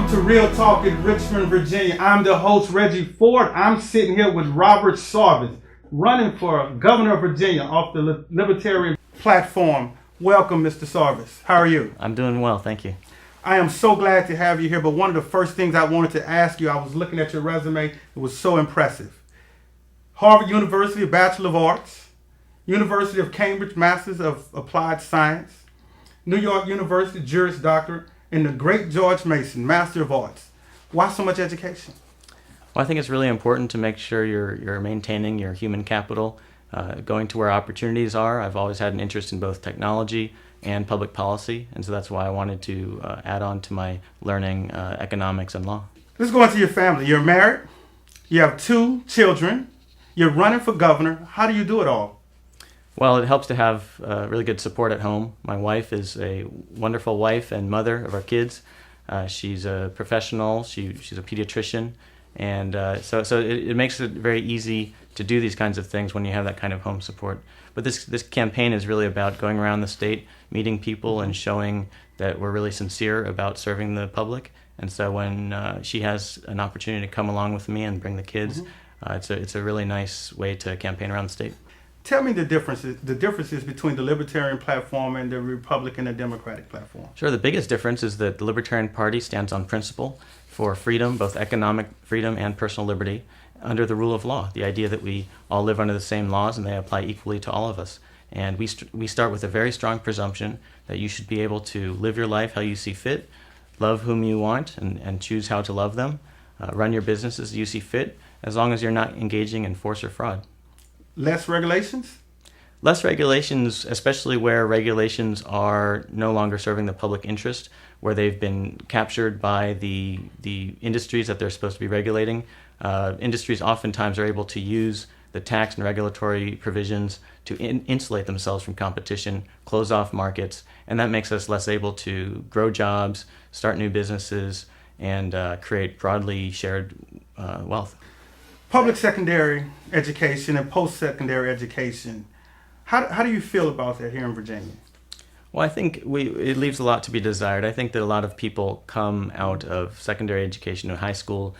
Welcome to Real Talk in Richmond, Virginia. I'm the host, Regie Ford. I'm sitting here with Robert Sarvis, running for governor of Virginia off the Libertarian platform. Welcome, Mr. Sarvis. How are you? I'm doing well, thank you. I am so glad to have you here, but one of the first things I wanted to ask you, I was looking at your resume, it was so impressive. Harvard University, Bachelor of Arts, University of Cambridge, Masters of Applied Science, New York University, Juris Doctorate, and the great George Mason, Master of Arts. Why so much education? Well, I think it's really important to make sure you're maintaining your human capital, going to where opportunities are. I've always had an interest in both technology and public policy, and so that's why I wanted to add on to my learning economics and law. Let's go into your family. You're married, you have 2 children, you're running for governor. How do you do it all? Well, it helps to have really good support at home. My wife is a wonderful wife and mother of our kids. She's a professional. She's a pediatrician, and so it makes it very easy to do these kinds of things when you have that kind of home support. But this campaign is really about going around the state, meeting people, and showing that we're really sincere about serving the public. And so when she has an opportunity to come along with me and bring the kids, it's a really nice way to campaign around the state. Tell me the differences between the Libertarian platform and the Republican and Democratic platform. Sure. The biggest difference is that the Libertarian Party stands on principle for freedom, both economic freedom and personal liberty, under the rule of law, the idea that we all live under the same laws and they apply equally to all of us. And we start with a very strong presumption that you should be able to live your life how you see fit, love whom you want, and choose how to love them, run your business as you see fit, as long as you're not engaging in force or fraud. Less regulations? Less regulations, especially where regulations are no longer serving the public interest, where they've been captured by the industries that they're supposed to be regulating. Industries oftentimes are able to use the tax and regulatory provisions to insulate themselves from competition, close off markets, and that makes us less able to grow jobs, start new businesses, and create broadly shared wealth. Public secondary education and post-secondary education. How do you feel about that here in Virginia? Well, I think it leaves a lot to be desired. I think that a lot of people come out of secondary education or high school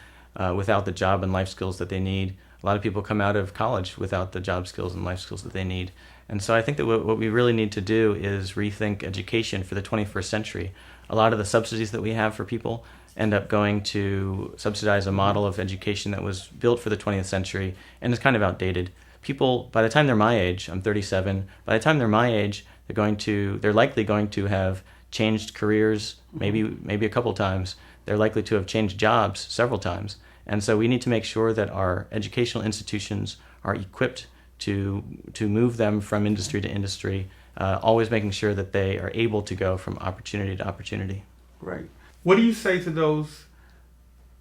without the job and life skills that they need. A lot of people come out of college without the job skills and life skills that they need. And so I think that what we really need to do is rethink education for the 21st century. A lot of the subsidies that we have for people end up going to subsidize a model of education that was built for the 20th century and is kind of outdated. People, by the time they're my age, I'm 37, by the time they're my age, they're likely going to have changed careers maybe a couple times. They're likely to have changed jobs several times. And so we need to make sure that our educational institutions are equipped to move them from industry to industry, always making sure that they are able to go from opportunity to opportunity. Right. What do you say to those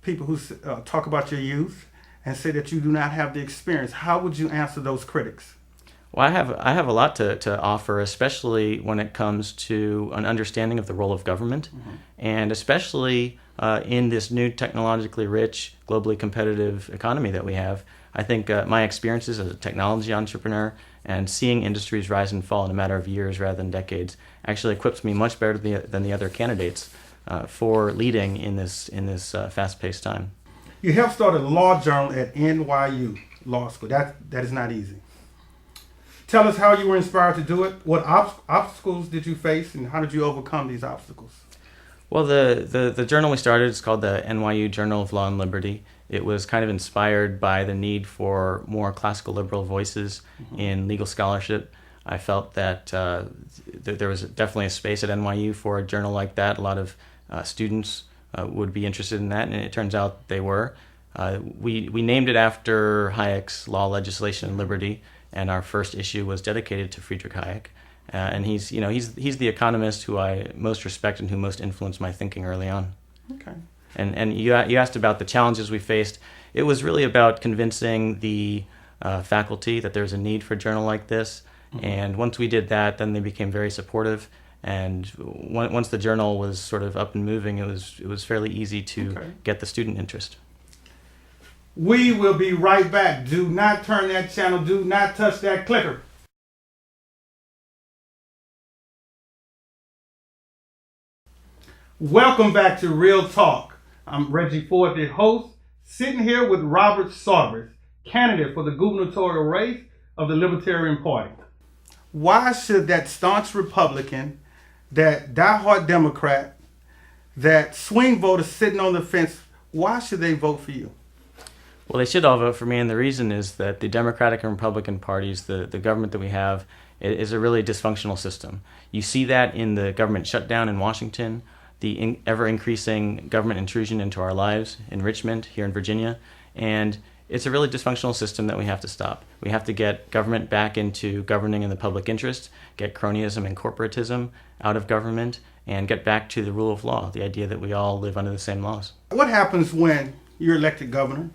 people who talk about your youth and say that you do not have the experience? How would you answer those critics? Well, I have a lot to offer, especially when it comes to an understanding of the role of government, and especially in this new technologically rich, globally competitive economy that we have. I think my experiences as a technology entrepreneur and seeing industries rise and fall in a matter of years rather than decades actually equips me much better than the other candidates for leading in this fast-paced time. You helped start a law journal at NYU Law School. That is not easy. Tell us how you were inspired to do it. What obstacles did you face, and how did you overcome these obstacles? Well, the journal we started is called the NYU Journal of Law and Liberty. It was kind of inspired by the need for more classical liberal voices in legal scholarship. I felt that there was definitely a space at NYU for a journal like that. A lot of students would be interested in that, and it turns out they were. We named it after Hayek's Law, Legislation, and Liberty, and our first issue was dedicated to Friedrich Hayek. And he's the economist who I most respect and who most influenced my thinking early on. Okay. And you asked about the challenges we faced. It was really about convincing the faculty that there's a need for a journal like this. And once we did that, then they became very supportive. And once the journal was sort of up and moving, it was fairly easy to get the student interest. We will be right back. Do not turn that channel. Do not touch that clicker. Welcome back to Real Talk. I'm Reggie Ford, the host, sitting here with Robert Sarvis, candidate for the gubernatorial race of the Libertarian Party. Why should that staunch Republican, that diehard Democrat, that swing voter sitting on the fence, why should they vote for you? Well, they should all vote for me, and the reason is that the Democratic and Republican parties, the government that we have, is a really dysfunctional system. You see that in the government shutdown in Washington, the ever-increasing government intrusion into our lives in Richmond, here in Virginia, and it's a really dysfunctional system that we have to stop. We have to get government back into governing in the public interest, get cronyism and corporatism out of government, and get back to the rule of law, the idea that we all live under the same laws. What happens when you're elected governor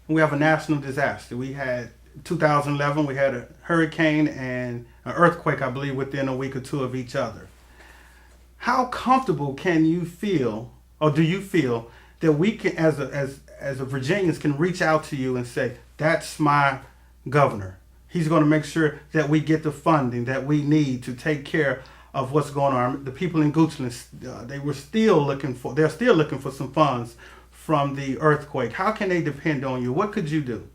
and we have a national disaster? We had 2011, we had a hurricane and an earthquake, I believe, within a week or two of each other. How comfortable can you feel, or do you feel, that we can, as a Virginians, can reach out to you and say, that's my governor. He's going to make sure that we get the funding that we need to take care of what's going on. The people in Goochland, they're still looking for some funds from the earthquake. How can they depend on you? What could you do?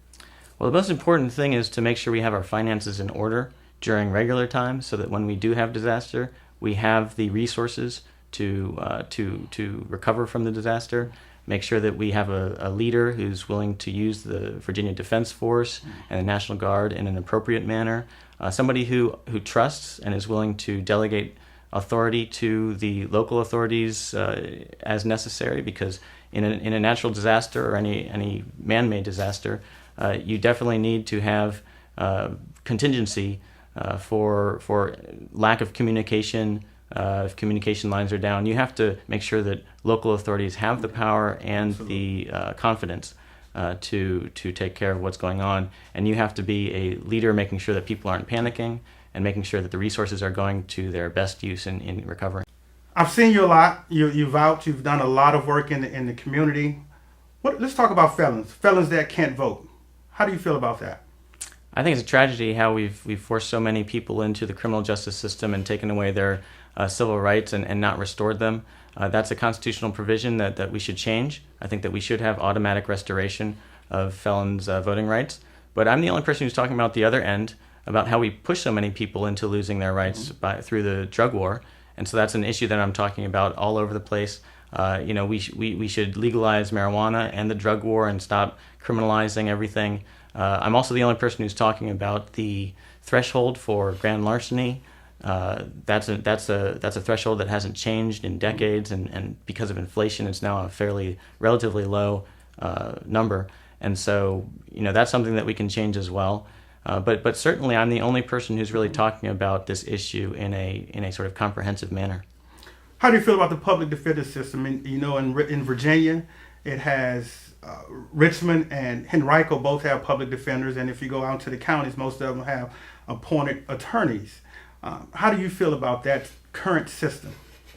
Well, the most important thing is to make sure we have our finances in order during regular times, so that when we do have disaster, we have the resources to recover from the disaster. Make sure that we have a leader who's willing to use the Virginia Defense Force and the National Guard in an appropriate manner. Somebody who trusts and is willing to delegate authority to the local authorities as necessary, because in a natural disaster or any man-made disaster, you definitely need to have contingency for lack of communication. If communication lines are down, you have to make sure that local authorities have the power and the confidence to take care of what's going on. And you have to be a leader, making sure that people aren't panicking and making sure that the resources are going to their best use in recovery. I've seen you a lot. You've done a lot of work in the community. Let's talk about felons that can't vote. How do you feel about that? I think it's a tragedy how we've forced so many people into the criminal justice system and taken away their civil rights and not restored them. That's a constitutional provision that we should change. I think that we should have automatic restoration of felons' voting rights. But I'm the only person who's talking about the other end, about how we push so many people into losing their rights through the drug war. And so that's an issue that I'm talking about all over the place. We should legalize marijuana and the drug war and stop criminalizing everything. I'm also the only person who's talking about the threshold for grand larceny. That's a threshold that hasn't changed in decades, and because of inflation, it's now a relatively low number. And so, that's something that we can change as well. But certainly, I'm the only person who's really talking about this issue in a sort of comprehensive manner. How do you feel about the public defender system? In Virginia, it has Richmond and Henrico both have public defenders, and if you go out to the counties, most of them have appointed attorneys. How do you feel about that current system?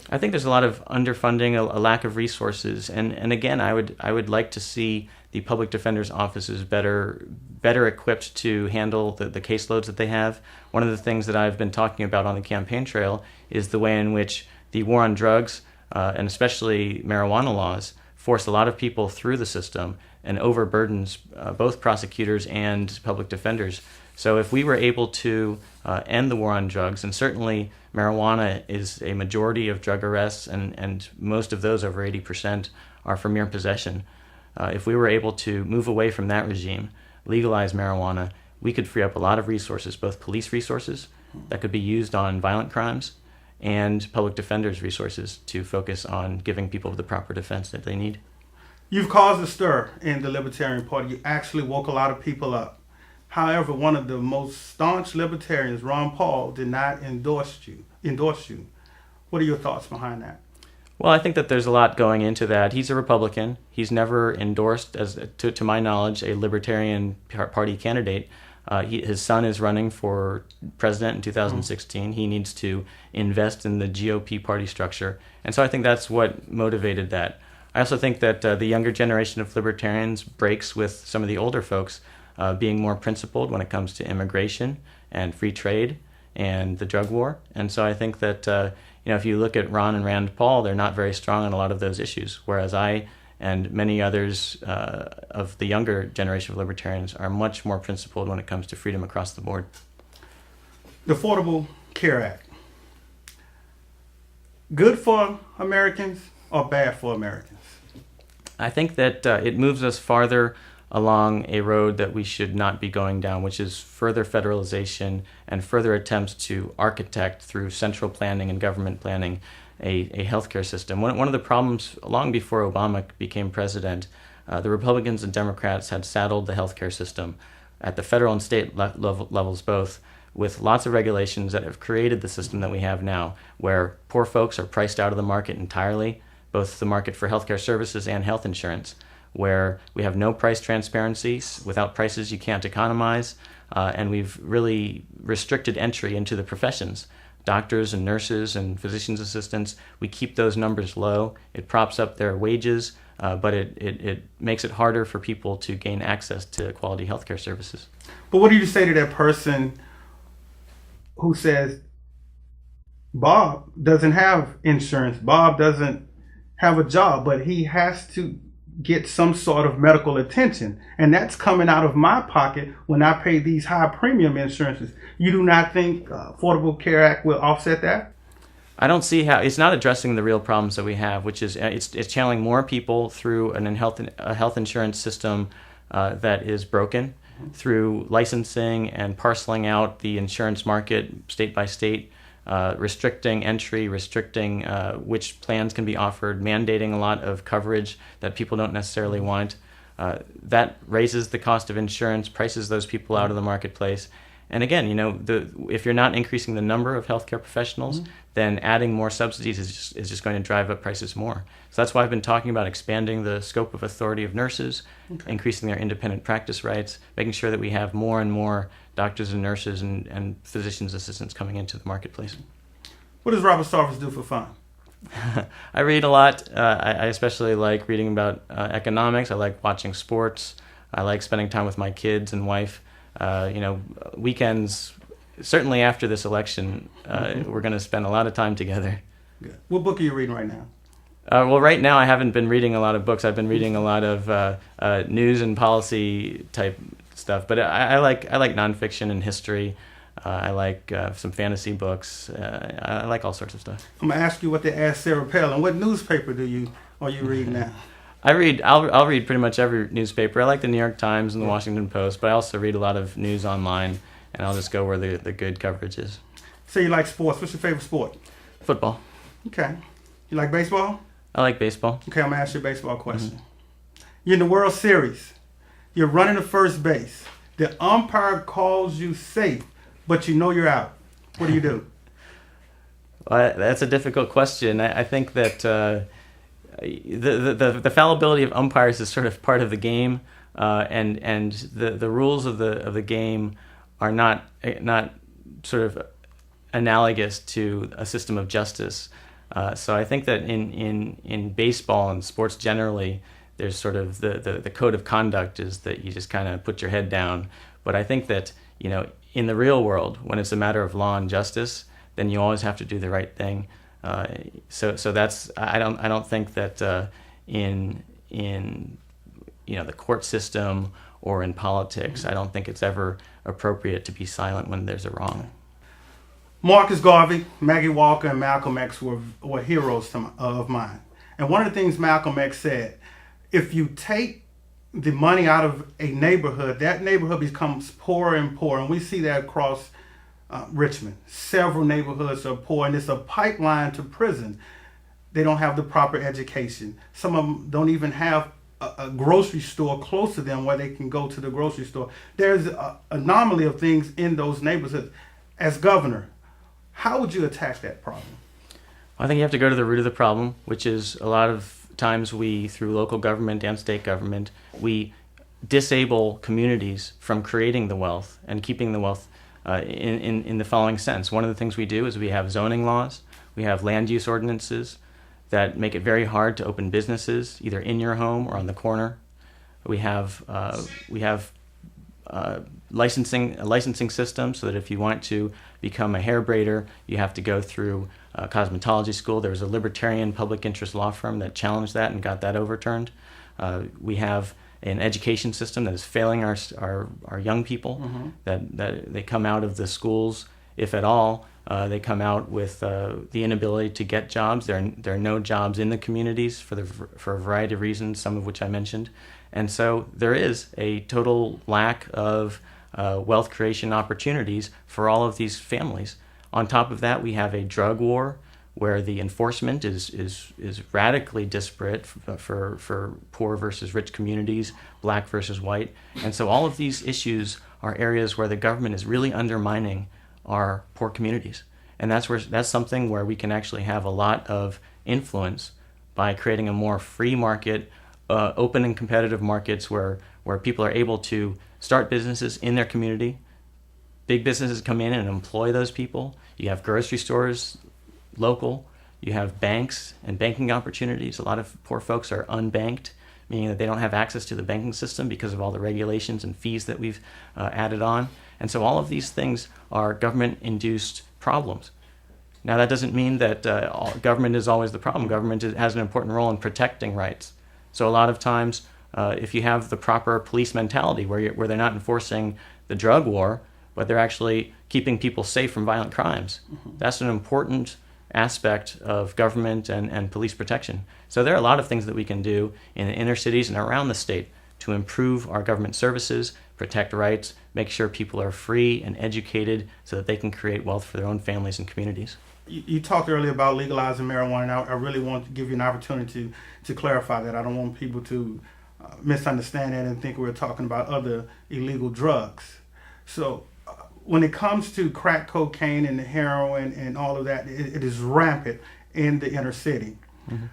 I think there's a lot of underfunding, a lack of resources, and again, I would like to see the public defender's offices better equipped to handle the caseloads that they have. One of the things that I've been talking about on the campaign trail is the way in which the war on drugs, and especially marijuana laws, force a lot of people through the system and overburdens both prosecutors and public defenders. So if we were able to end the war on drugs, and certainly marijuana is a majority of drug arrests, and most of those, over 80%, are for mere possession. If we were able to move away from that regime, legalize marijuana, we could free up a lot of resources, both police resources that could be used on violent crimes and public defenders' resources to focus on giving people the proper defense that they need. You've caused a stir in the Libertarian Party. You actually woke a lot of people up. However, one of the most staunch libertarians, Ron Paul, did not endorse you. What are your thoughts behind that? Well, I think that there's a lot going into that. He's a Republican. He's never endorsed, to my knowledge, a Libertarian Party candidate. His son is running for president in 2016. He needs to invest in the GOP party structure. And so I think that's what motivated that. I also think that the younger generation of libertarians breaks with some of the older folks, being more principled when it comes to immigration and free trade and the drug war. And so I think that if you look at Ron and Rand Paul, they're not very strong on a lot of those issues, whereas I and many others of the younger generation of libertarians are much more principled when it comes to freedom across the board. The Affordable Care Act. Good for Americans or bad for Americans? I think that it moves us farther along a road that we should not be going down, which is further federalization and further attempts to architect through central planning and government planning a healthcare system. One of the problems long before Obama became president, the Republicans and Democrats had saddled the healthcare system at the federal and state levels both with lots of regulations that have created the system that we have now, where poor folks are priced out of the market entirely, both the market for healthcare services and health insurance, where we have no price transparency. Without prices, you can't economize, and we've really restricted entry into the professions. Doctors and nurses and physicians' assistants, we keep those numbers low. It props up their wages, but it makes it harder for people to gain access to quality healthcare services. But what do you say to that person who says, Bob doesn't have insurance, Bob doesn't have a job, but he has to get some sort of medical attention, and that's coming out of my pocket when I pay these high premium insurances? You do not think Affordable Care Act will offset that? I don't see how. It's not addressing the real problems that we have, which is it's channeling more people through a health insurance system that is broken, through licensing and parceling out the insurance market state by state, restricting entry, restricting which plans can be offered, mandating a lot of coverage that people don't necessarily want. That raises the cost of insurance, prices those people out of the marketplace. And again, if you're not increasing the number of healthcare professionals, then adding more subsidies is just going to drive up prices more. So that's why I've been talking about expanding the scope of authority of nurses, increasing their independent practice rights, making sure that we have more and more doctors and nurses and physicians' assistants coming into the marketplace. What does Robert Sarvis do for fun? I read a lot. I especially like reading about economics. I like watching sports. I like spending time with my kids and wife. Weekends, certainly after this election, we're going to spend a lot of time together. Good. What book are you reading right now? Well, right now I haven't been reading a lot of books. I've been reading a lot of news and policy type stuff. But I like nonfiction and history. I like some fantasy books. I like all sorts of stuff. I'm gonna ask you what they asked Sarah Palin. What newspaper are you reading now? I'll read pretty much every newspaper. I like the New York Times and the Washington Post, but I also read a lot of news online, and I'll just go where the good coverage is. So you like sports. What's your favorite sport? Football. Okay. You like baseball? I like baseball. Okay, I'm gonna ask you a baseball question. You're in the World Series. You're running to first base. The umpire calls you safe, but you know you're out. What do you do? Well, that's a difficult question. I think that the fallibility of umpires is sort of part of the game, and the rules of the game are not sort of analogous to a system of justice. So I think that in baseball and sports generally, there's sort of the code of conduct is that you just kind of put your head down. But I think that in the real world, when it's a matter of law and justice, then you always have to do the right thing. So that's I don't think that in the court system or in politics, I don't think it's ever appropriate to be silent when there's a wrong. Marcus Garvey, Maggie Walker, and Malcolm X were heroes of mine. And one of the things Malcolm X said, if you take the money out of a neighborhood, that neighborhood becomes poorer and poorer. And we see that across Richmond. Several neighborhoods are poor, and it's a pipeline to prison. They don't have the proper education. Some of them don't even have a grocery store close to them where they can go to the grocery store. There's an anomaly of things in those neighborhoods. As governor, how would you attack that problem? I think you have to go to the root of the problem, which is a lot of times we, through local government and state government, we disable communities from creating the wealth and keeping the wealth in the following sense. One of the things we do is we have zoning laws, we have land use ordinances that make it very hard to open businesses either in your home or on the corner. We have a licensing system so that if you want to become a hair braider, you have to go through cosmetology school. There was a libertarian public interest law firm that challenged that and got that overturned. We have an education system that is failing our young people, that they come out of the schools, if at all, they come out with the inability to get jobs. There are no jobs in the communities for a variety of reasons, some of which I mentioned. And so there is a total lack of wealth creation opportunities for all of these families. On top of that, we have a drug war where the enforcement is radically disparate for poor versus rich communities, black versus white. And so all of these issues are areas where the government is really undermining our poor communities. And that's something where we can actually have a lot of influence by creating a more free market, open and competitive markets where people are able to start businesses in their community. Big businesses come in and employ those people. You have grocery stores, local. You have banks and banking opportunities. A lot of poor folks are unbanked, meaning that they don't have access to the banking system because of all the regulations and fees that we've added on. And so all of these things are government-induced problems. Now, that doesn't mean that government is always the problem. Government has an important role in protecting rights. So a lot of times, if you have the proper police mentality where they're not enforcing the drug war, but they're actually keeping people safe from violent crimes, that's an important aspect of government and police protection. So there are a lot of things that we can do in the inner cities and around the state to improve our government services, protect rights, make sure people are free and educated so that they can create wealth for their own families and communities. You talked earlier about legalizing marijuana, and I really want to give you an opportunity to clarify that. I don't want people to misunderstand that and think we're talking about other illegal drugs. So when it comes to crack cocaine and heroin and all of that, it is rampant in the inner city. Mm-hmm.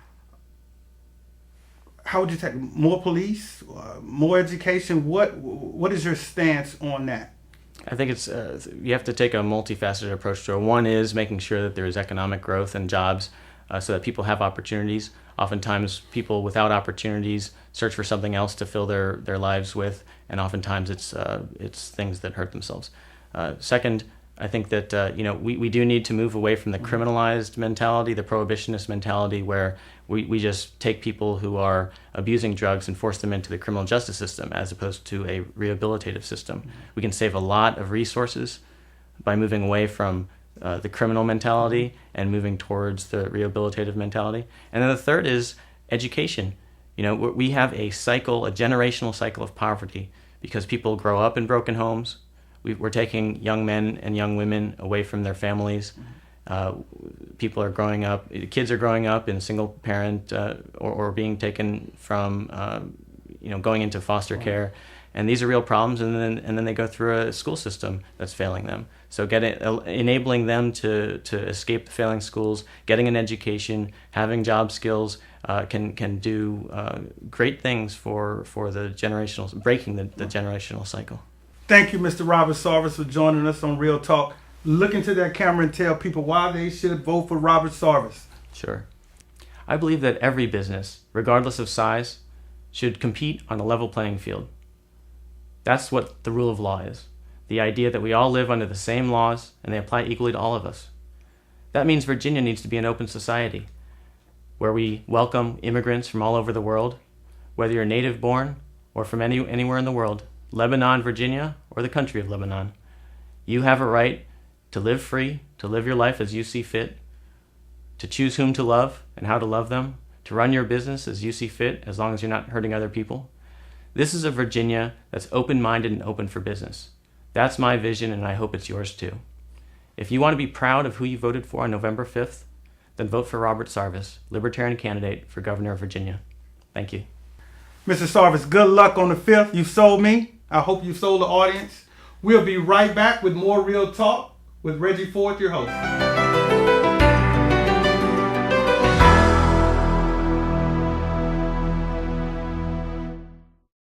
How would you take more police, more education? What is your stance on that? I think it's you have to take a multifaceted approach to it. One is making sure that there is economic growth and jobs so that people have opportunities. Oftentimes people without opportunities search for something else to fill their lives with, and oftentimes it's things that hurt themselves. Second, I think that we do need to move away from the criminalized mentality, the prohibitionist mentality, where we just take people who are abusing drugs and force them into the criminal justice system as opposed to a rehabilitative system. We can save a lot of resources by moving away from the criminal mentality and moving towards the rehabilitative mentality. And then the third is education. We have a generational cycle of poverty because people grow up in broken homes. We're taking young men and young women away from their families. Kids are growing up in single parent or being taken from, going into foster care. And these are real problems, and then they go through a school system that's failing them. So enabling them to escape the failing schools, getting an education, having job skills can do great things for the breaking the generational cycle. Thank you, Mr. Robert Sarvis, for joining us on Real Talk. Look into that camera and tell people why they should vote for Robert Sarvis. Sure. I believe that every business, regardless of size, should compete on a level playing field. That's what the rule of law is. The idea that we all live under the same laws and they apply equally to all of us. That means Virginia needs to be an open society where we welcome immigrants from all over the world, whether you're native born or from anywhere in the world, Lebanon, Virginia, or the country of Lebanon. You have a right to live free, to live your life as you see fit, to choose whom to love and how to love them, to run your business as you see fit, as long as you're not hurting other people. This is a Virginia that's open-minded and open for business. That's my vision, and I hope it's yours too. If you want to be proud of who you voted for on November 5th, then vote for Robert Sarvis, Libertarian candidate for governor of Virginia. Thank you. Mr. Sarvis, good luck on the 5th. You sold me. I hope you sold the audience. We'll be right back with more Real Talk with Regie Ford, your host.